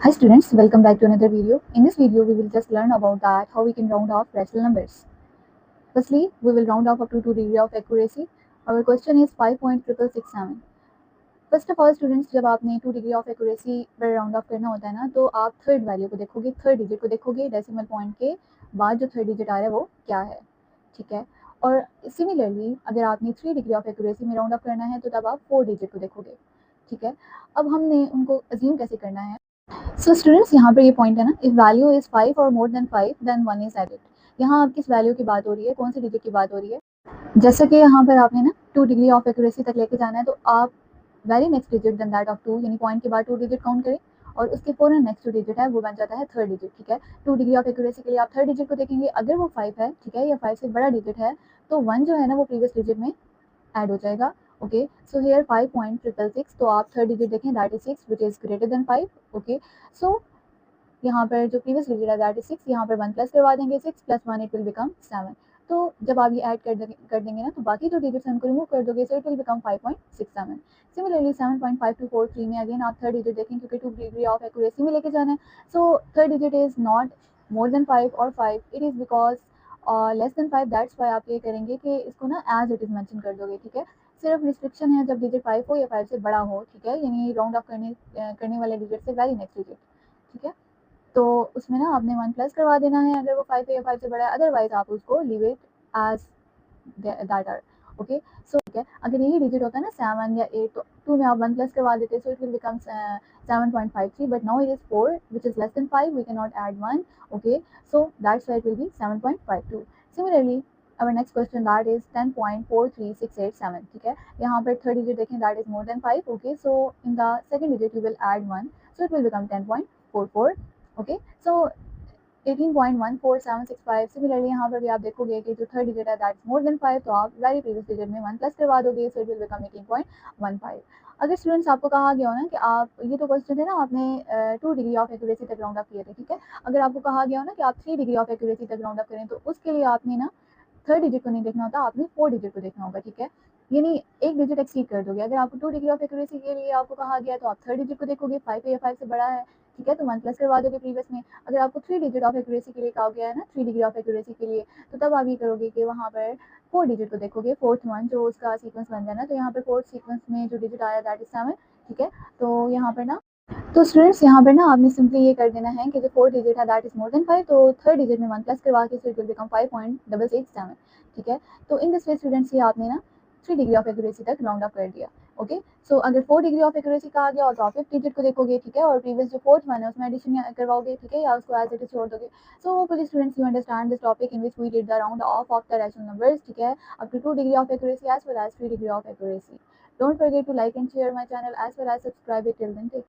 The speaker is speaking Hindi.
Hi students, welcome back to another video. In this video, we will just learn about that how we can round off rational numbers. Firstly, we will round off up to 2 degree of accuracy. Our question is 5.667. First of all students, जब आपने 2 डिग्री ऑफ एक्यूरेसी पर राउंड ऑफ करना होता है ना, तो आप थर्ड वैल्यू को देखोगे, थर्ड डिजिट को देखोगे, डेसिमल पॉइंट के बाद जो थर्ड डिजिट आ रहा है वो क्या है, ठीक है। और सिमिलरली अगर आपने 3 डिग्री ऑफ एक्यूरेसी में राउंड ऑफ करना है तो तब आप 4 डिजिट को देखोगे, ठीक है। अब हमने उनको अज्यूम कैसे करना है। सो स्टूडेंट्स, यहाँ पर ये पॉइंट है ना, इफ वैल्यू इज 5 और more than 5 then 1 is added. यहाँ आप किस वैल्यू की बात हो रही है, कौन सी डिजिट की बात हो रही है। जैसे कि यहाँ पर आपने ना 2 डिग्री ऑफ एक्यूरेसी तक लेके जाना है, तो आप very next digit than that of 2 यानी पॉइंट के बाद 2 डिजिट काउंट करें और उसके फौरन नेक्स्ट 2 डिजिट है वो बन जाता है थर्ड डिजिट, ठीक है। 2 डिग्री ऑफ एक्यूरेसी के लिए आप थर्ड डिजिट को देखेंगे, अगर वो 5 है, ठीक है, या 5 से बड़ा डिजिट है, तो 1 जो है ना वो प्रीवियस डिजिट में ऐड हो जाएगा। ओके, सो हियर 5.666, तो आप थर्ड डिजिट देखें, that is 6 which is greater than 5। Okay, so यहाँ पर जो प्रीवियस डिजिट है दैट इज 6, यहाँ पर 1 प्लस करवा देंगे, 6 प्लस 1 इट विल बिकम 7। तो जब आप ये ऐड कर देंगे ना, तो बाकी जो डिजिट्स उनको रिमूव कर दोगे, सो इट विल बिकम 5.67। सिमिलरली 7.5243 में अगेन आप थर्ड डिजिट देखें, क्योंकि 2 डिग्री ऑफ एक्यूरेसी में लेके जाना है, so third digit is not more than 5 और 5, it is because less than 5, that's why आप ये करेंगे कि इसको ना एज इट इज़ मेंशन कर दोगे, ठीक है। सिर्फ रिस्ट्रिक्शन है जब डिजिट 5 हो या 5 से बड़ा हो, ठीक है, यानी राउंड ऑफ करने वाले डिजिट से वेरी नेक्स्ट डिजिट, ठीक है। तो उसमें ना आपने 1 प्लस करवा देना है अगर वो 5 है या 5 से बड़ा है, अदरवाइज आप उसको leave it as that are. Okay, so ठीक है, अगर यही डिजिट होता है ना 7 या 8, तो 2 में आप 1 प्लस करवा देते, so it will become 7.53, but now it is 4 which is less than 5, we can not add 1। Okay, so that's why it will be 7.52। Similarly our next question that is 10.43687, ठीक है। यहाँ पर थर्ड डिजिट देखें, that is more than 5। okay, so in the second digit you will add 1, so it will become 10.44। Okay, so 18.14765। Similarly यहाँ पर भी आप देखोगे कि जो थर्ड डिजिट है दैट इज मोर देन 5, तो आप वेरी प्रीवियस डिजिट में 1 प्लस करवा दोगे, सो इट विल बिकम 18.15। अगर स्टूडेंट्स आपको कहा गया हो ना कि आप, ये तो क्वेश्चन है ना, आपने 2 डिग्री ऑफ एक्यूरेसी तक राउंड अप किए थे, ठीक है। अगर आपको कहा गया हो ना कि आप 3 डिग्री ऑफ एक्यूरेसी तक राउंड अप करें, तो उसके लिए आपने ना थर्ड डिजिट को नहीं देखना होता, आपने 4 डिजिट को देखना होगा, ठीक है। यानी एक डिजिट एक्सीड कर दोगे। अगर आपको 2 डिग्री ऑफ एक्यूरेसी के लिए आपको कहा गया, तो आप थर्ड डिजिट को देखोगे, 5 या 5 से बड़ा है, ठीक है, तो 1 प्लस करवा दोगे प्रीवियस में। अगर आपको 3 डिजिट ऑफ एक्यूरेसी के लिए कहा गया है ना, 3 डिग्री ऑफ एक्यूरेसी के लिए, तो तब आप ये करोगे कि वहाँ पर 4 डिजिट को देखोगे, फोर्थ वन जो उसका सीक्वेंस बन जाए ना, तो यहाँ पर फोर्थ सीक्वेंस में जो डिजिट आया दैट इज 7, ठीक है। तो यहाँ पर ना, तो स्टूडेंट्स यहाँ पर ना आपने सिंपली ये कर देना है कि जो फोर्थ डिजिट है दैट इज मोर देन 5, तो थर्ड डिजिट में 1 प्लस करवा के, सो इट विल बिकम 5.667, ठीक है। तो इन दिस वे स्टूडेंट्स, ये आपने ना 3 डिग्री ऑफ एक्यूरेसी तक राउंड अप कर दिया। ओके, सो अगर 4 डिग्री ऑफ एक्यूरेसी कहा गया और आप फिफ्थ डिजिट को देखोगे, ठीक है, और प्रीवियस जो फोर्थ वन है उसमें एडिशन करवाओगे, ठीक है, या उसको एज इट इज छोड़ दोगे। So hopefully students you understand this topic in which we did the round off the rational numbers, ठीक है, up to 2 degree of accuracy as well as 3 degree of accuracy. Don't forget to like and share my channel as well as subscribe it till then. Take